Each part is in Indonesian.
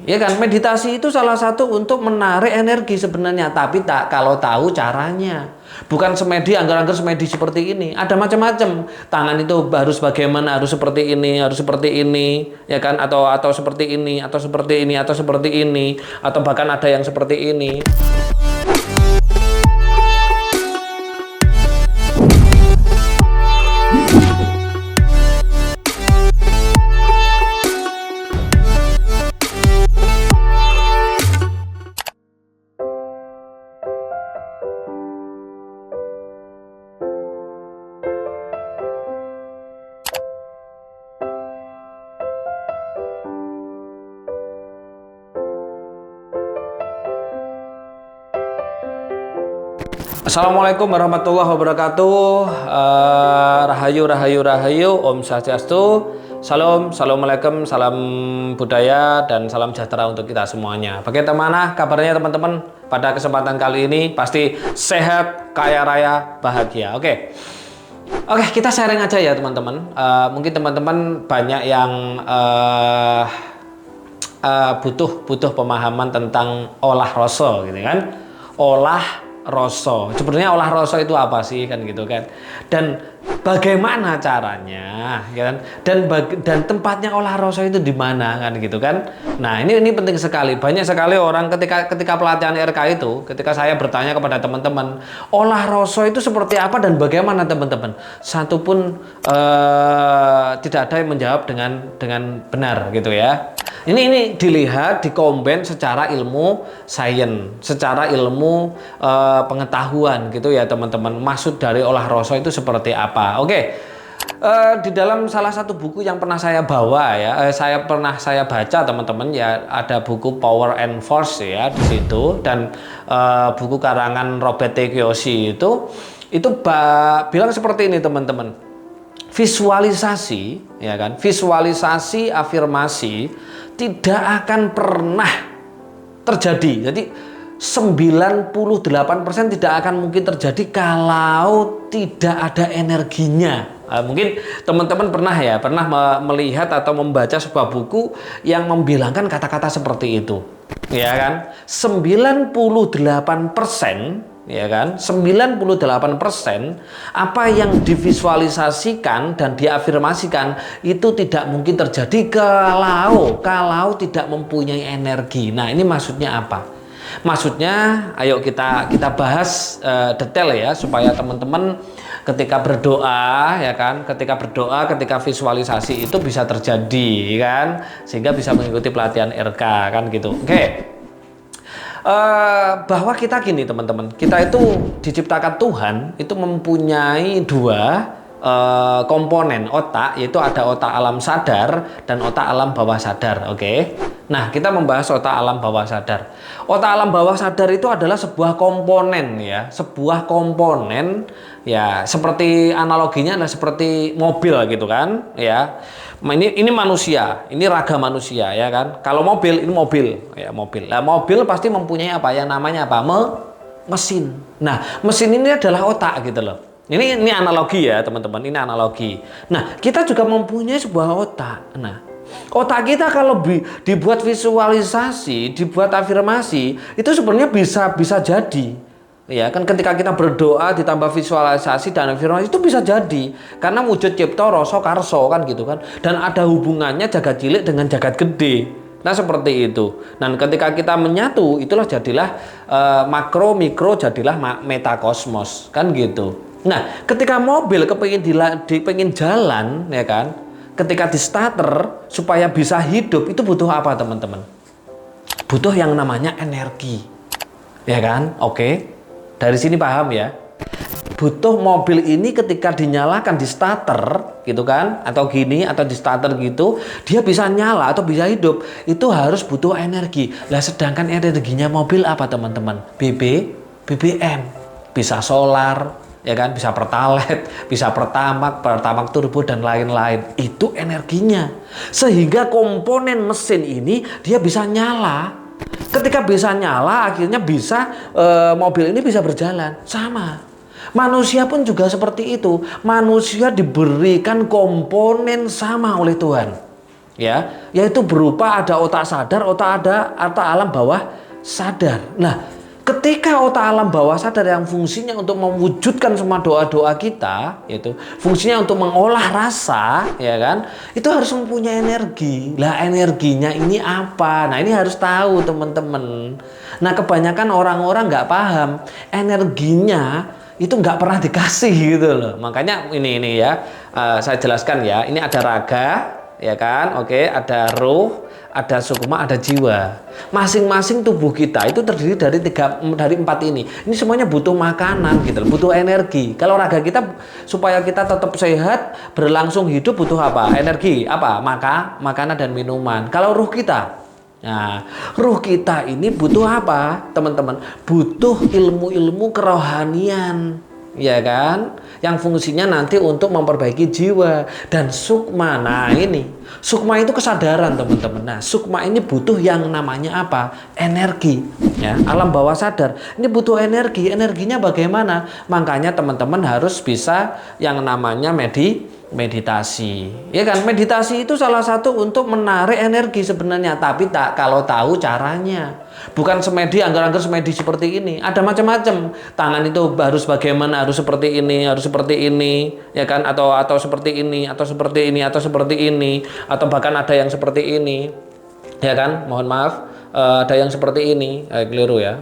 Ya kan, meditasi itu salah satu untuk menarik energi sebenarnya, tapi tak kalau tahu caranya. Bukan semedi anggar-anggar semedi seperti ini. Ada macam-macam. Tangan itu harus bagaimana, harus seperti ini, harus seperti ini, ya kan? Atau seperti ini, atau seperti ini, atau seperti ini, atau bahkan ada yang seperti ini. Assalamualaikum warahmatullahi wabarakatuh. Rahayu, rahayu, rahayu. Om Swastiastu. Salam, assalamualaikum, salam budaya dan salam sejahtera untuk kita semuanya. Bagaimana kabarnya teman-teman? Pada kesempatan kali ini pasti sehat, kaya raya, bahagia. Oke, kita sharing aja ya teman-teman. Mungkin teman-teman banyak yang butuh pemahaman tentang olah rasa, gitu kan? Olah rasa. Sebenarnya olah rasa itu apa sih kan gitu kan? Dan bagaimana caranya, ya kan? Dan tempatnya olah rasa itu di mana kan gitu kan? Nah, ini penting sekali. Banyak sekali orang ketika pelatihan RK itu, ketika saya bertanya kepada teman-teman, olah rasa itu seperti apa dan bagaimana teman-teman? Satu pun tidak ada yang menjawab dengan benar gitu ya. Ini dilihat, dikomben secara ilmu sains, secara ilmu pengetahuan gitu ya teman-teman. Maksud dari olah rasa itu seperti apa? Oke, di dalam salah satu buku yang pernah saya bawa ya, saya baca teman-teman ya, ada buku Power and Force ya di situ, dan buku karangan Robert T. Kiyosaki itu bilang seperti ini teman-teman. Visualisasi, ya kan? Visualisasi afirmasi tidak akan pernah terjadi. Jadi 98% tidak akan mungkin terjadi kalau tidak ada energinya. Mungkin teman-teman pernah melihat atau membaca sebuah buku yang membilangkan kata-kata seperti itu. Ya kan? 98%, ya kan? 98% apa yang divisualisasikan dan diafirmasikan itu tidak mungkin terjadi kalau tidak mempunyai energi. Nah, ini maksudnya apa? Maksudnya ayo kita bahas detail ya, supaya teman-teman ketika berdoa ya kan, ketika visualisasi itu bisa terjadi kan, sehingga bisa mengikuti pelatihan RK kan gitu. Oke. Bahwa kita gini teman-teman, kita itu diciptakan Tuhan itu mempunyai dua komponen otak, yaitu ada otak alam sadar dan otak alam bawah sadar. Oke. Nah, kita membahas otak alam bawah sadar. Otak alam bawah sadar itu adalah sebuah komponen ya, seperti analoginya adalah seperti mobil gitu kan ya. Ini manusia, ini raga manusia ya kan. Kalau mobil, ini mobil ya, mobil. Nah, mobil pasti mempunyai apa yang namanya apa? Mesin. Nah, mesin ini adalah otak gitu loh. Ini analogi ya teman-teman, ini analogi. Nah, kita juga mempunyai sebuah otak. Nah, otak kita kalau dibuat visualisasi, dibuat afirmasi, itu sebenarnya bisa jadi. Ya kan, ketika kita berdoa ditambah visualisasi dan afirmasi itu bisa jadi, karena wujud cipta rasa karso kan gitu kan, dan ada hubungannya jagat cilik dengan jagat gede. Nah, seperti itu. Dan ketika kita menyatu, itulah jadilah makro mikro, jadilah metakosmos kan gitu. Nah, ketika mobil kepengin jalan ya kan, ketika di starter supaya bisa hidup itu butuh apa teman-teman? Butuh yang namanya energi. Ya kan? Oke. Dari sini paham ya? Butuh mobil ini ketika dinyalakan di starter gitu kan, atau gini, atau di starter gitu, dia bisa nyala atau bisa hidup, itu harus butuh energi. Lah, sedangkan energinya mobil apa teman-teman? BBM, bisa solar, ya kan, bisa pertalite, bisa pertamak turbo dan lain-lain. Itu energinya. Sehingga komponen mesin ini dia bisa nyala. Ketika bisa nyala, akhirnya mobil ini bisa berjalan. Sama. Manusia pun juga seperti itu. Manusia diberikan komponen sama oleh Tuhan. ya, yaitu berupa ada otak sadar, otak alam bawah sadar. Nah, ketika otak alam bawah sadar yang fungsinya untuk mewujudkan semua doa-doa kita, yaitu fungsinya untuk mengolah rasa, ya kan, itu harus mempunyai energi. Lah, energinya ini apa? Nah, ini harus tahu teman-teman. Nah, kebanyakan orang-orang nggak paham energinya itu nggak pernah dikasih gitu loh. Makanya ini ya, saya jelaskan ya. Ini ada raga, ya kan? Oke, ada ruh, ada sukma, ada jiwa. Masing-masing tubuh kita itu terdiri dari empat ini. Ini semuanya butuh makanan gitu, butuh energi. Kalau raga kita supaya kita tetap sehat, berlangsung hidup butuh apa? Energi, apa? Makanan dan minuman. Kalau ruh kita, nah, ruh kita ini butuh apa, teman-teman? Butuh ilmu-ilmu kerohanian, ya kan? Yang fungsinya nanti untuk memperbaiki jiwa dan sukma. Nah, ini sukma itu kesadaran, teman-teman. Nah, sukma ini butuh yang namanya apa? Energi, ya. Alam bawah sadar ini butuh energi. Energinya bagaimana? Makanya teman-teman harus bisa yang namanya meditasi, ya kan? Meditasi itu salah satu untuk menarik energi sebenarnya, tapi tak kalau tahu caranya. Bukan semedi anggar-anggar semedi seperti ini. Ada macam-macam. Tangan itu harus bagaimana? Harus seperti ini, harus seperti ini, ya kan? Atau seperti ini, atau seperti ini, atau seperti ini, atau bahkan ada yang seperti ini, ya kan? Mohon maaf, ada yang seperti ini, keliru ya.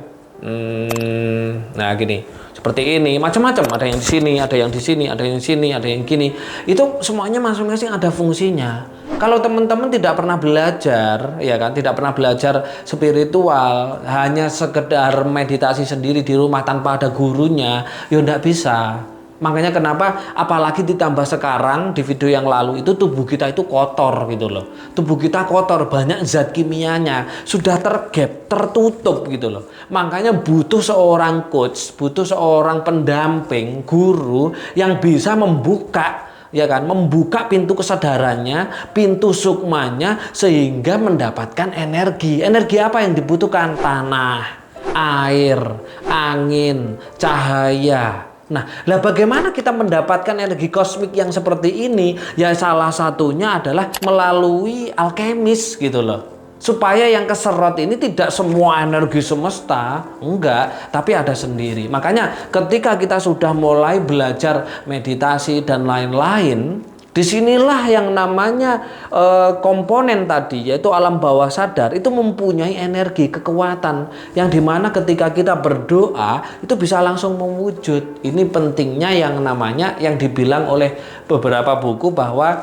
Nah, gini. Seperti ini, macam-macam, ada yang di sini, ada yang di sini, ada yang di sini, ada yang gini. Itu semuanya masing-masing ada fungsinya. Kalau teman-teman tidak pernah belajar, ya kan, tidak pernah belajar spiritual, hanya sekedar meditasi sendiri di rumah tanpa ada gurunya, ya enggak bisa. Makanya kenapa apalagi ditambah sekarang di video yang lalu itu tubuh kita itu kotor gitu loh. Tubuh kita kotor, banyak zat kimianya, sudah tertutup gitu loh. Makanya butuh seorang coach, butuh seorang pendamping, guru yang bisa membuka, ya kan, membuka pintu kesadarannya, pintu sukmanya sehingga mendapatkan energi. Energi apa yang dibutuhkan? Tanah, air, angin, cahaya. Nah, bagaimana kita mendapatkan energi kosmik yang seperti ini? Ya salah satunya adalah melalui alkemis gitu loh. Supaya yang keserot ini tidak semua energi semesta, enggak, tapi ada sendiri. Makanya ketika kita sudah mulai belajar meditasi dan lain-lain, disinilah yang namanya komponen tadi, yaitu alam bawah sadar itu mempunyai energi, kekuatan yang dimana ketika kita berdoa itu bisa langsung mewujud. Ini pentingnya yang namanya yang dibilang oleh beberapa buku bahwa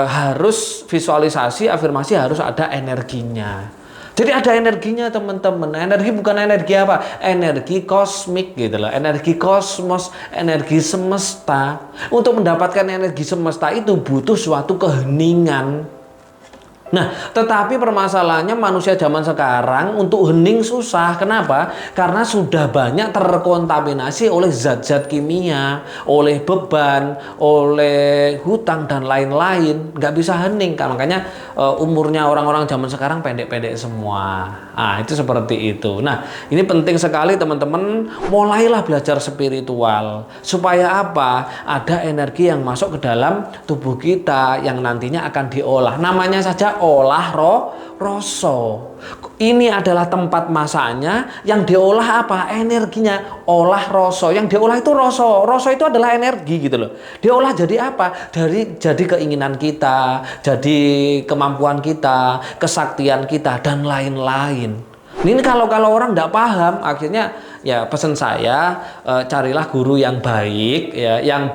harus visualisasi, afirmasi harus ada energinya. Jadi ada energinya teman-teman. Energi bukan energi apa? Energi kosmik gitu loh. Energi kosmos, energi semesta. Untuk mendapatkan energi semesta itu butuh suatu keheningan. Nah, tetapi permasalahannya manusia zaman sekarang untuk hening susah. Kenapa? Karena sudah banyak terkontaminasi oleh zat-zat kimia, oleh beban, oleh hutang dan lain-lain. Nggak bisa hening. Makanya umurnya orang-orang zaman sekarang pendek-pendek semua. Nah, itu seperti itu. Nah, ini penting sekali teman-teman. Mulailah belajar spiritual. Supaya apa? Ada energi yang masuk ke dalam tubuh kita yang nantinya akan diolah. Namanya saja olah roso. Ini adalah tempat masaknya, yang diolah apa? Energinya. Olah roso. Yang diolah itu roso. Roso itu adalah energi gitu loh. Diolah jadi apa? Jadi keinginan kita, jadi kemampuan kita, kesaktian kita dan lain-lain. Ini kalau orang nggak paham, akhirnya ya pesan saya, carilah guru yang baik, ya, yang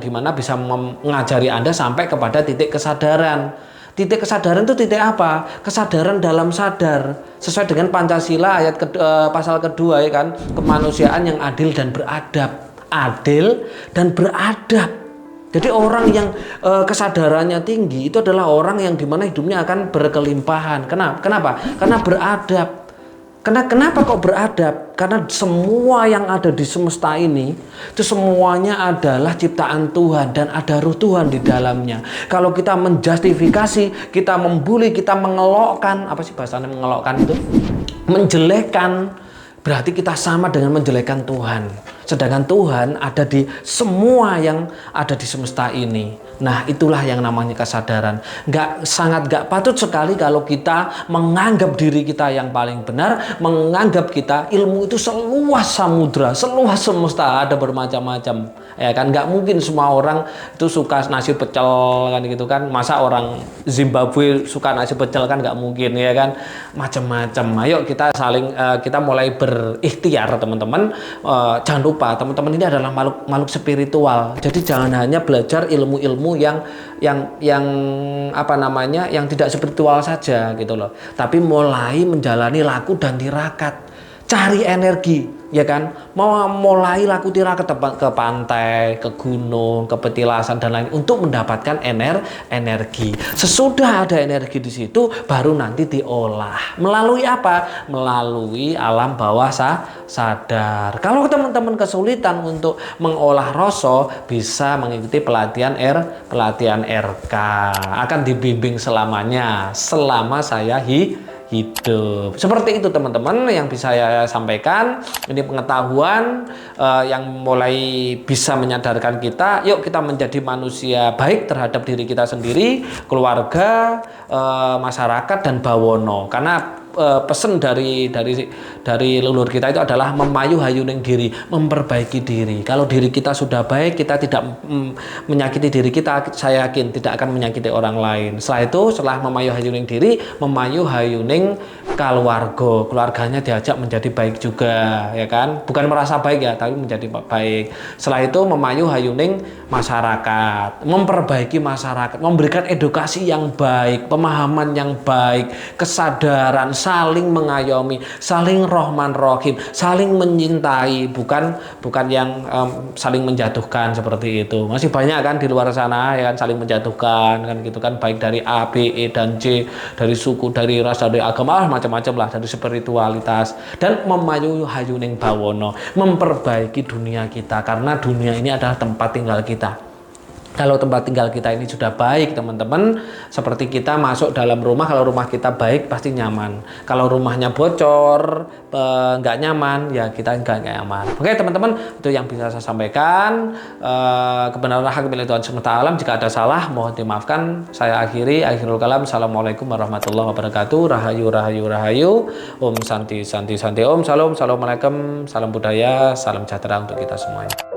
dimana bisa mengajari Anda sampai kepada titik kesadaran. Titik kesadaran itu titik apa? Kesadaran dalam sadar. Sesuai dengan Pancasila ayat pasal kedua, ya kan, kemanusiaan yang adil dan beradab. Adil dan beradab. Jadi orang yang kesadarannya tinggi itu adalah orang yang dimana hidupnya akan berkelimpahan. Kenapa? Karena beradab. Kenapa kok beradab? Karena semua yang ada di semesta ini itu semuanya adalah ciptaan Tuhan dan ada ruh Tuhan di dalamnya. Kalau kita menjustifikasi, kita membuli, kita mengelokkan, apa sih bahasanya mengelokkan itu? Menjelekkan, berarti kita sama dengan menjelekkan Tuhan. Sedangkan Tuhan ada di semua yang ada di semesta ini. Nah, itulah yang namanya kesadaran. Sangat gak patut sekali kalau kita menganggap diri kita yang paling benar, menganggap kita ilmu itu seluas samudra, seluas semesta, ada bermacam-macam. Ya kan, nggak mungkin semua orang itu suka nasi pecel kan gitu kan. Masa orang Zimbabwe suka nasi pecel kan nggak mungkin ya kan. Macam-macam. Ayo kita kita mulai berikhtiar teman-teman. Jangan lupa teman-teman ini adalah makhluk spiritual. Jadi jangan hanya belajar ilmu-ilmu yang apa namanya, yang tidak spiritual saja gitu loh, tapi mulai menjalani laku dan tirakat, cari energi, ya kan, mau mulai laku tirakat ke pantai, ke gunung, ke petilasan dan lain untuk mendapatkan energi. Sesudah ada energi di situ baru nanti diolah melalui apa? Melalui alam bawah sadar. Kalau teman-teman kesulitan untuk mengolah rasa, bisa mengikuti pelatihan RK. Akan dibimbing selamanya selama saya hidup. Seperti itu teman-teman yang bisa saya sampaikan. Ini pengetahuan yang mulai bisa menyadarkan kita. Yuk kita menjadi manusia baik terhadap diri kita sendiri, keluarga, masyarakat dan bawono. Karena pesan dari leluhur kita itu adalah memayu hayuning diri, memperbaiki diri. Kalau diri kita sudah baik, kita tidak menyakiti diri kita, saya yakin tidak akan menyakiti orang lain. Setelah memayu hayuning diri, memayu hayuning keluarganya diajak menjadi baik juga, ya kan? Bukan merasa baik ya, tapi menjadi baik. Setelah itu memayu hayuning masyarakat, memperbaiki masyarakat, memberikan edukasi yang baik, pemahaman yang baik, kesadaran, saling mengayomi, saling rohman rohim, saling mencintai, bukan yang saling menjatuhkan seperti itu. Masih banyak kan di luar sana ya kan, saling menjatuhkan kan gitu kan, baik dari A, B, E dan C, dari suku, dari ras, dari agama, macam-macam lah, dari spiritualitas, dan memayu hayuning bawono, memperbaiki dunia kita, karena dunia ini adalah tempat tinggal kita. Kalau tempat tinggal kita ini sudah baik teman-teman, seperti kita masuk dalam rumah, kalau rumah kita baik pasti nyaman. Kalau rumahnya bocor, nggak nyaman, ya kita nggak nyaman. Oke teman-teman, itu yang bisa saya sampaikan. Kebenaran hak milik Tuhan semesta alam. Jika ada salah mohon dimaafkan. Saya akhirul kalam. Assalamualaikum warahmatullahi wabarakatuh. Rahayu rahayu rahayu. Om santi santi santi. Om salam. Assalamualaikum. Salam budaya. Salam sejahtera untuk kita semuanya.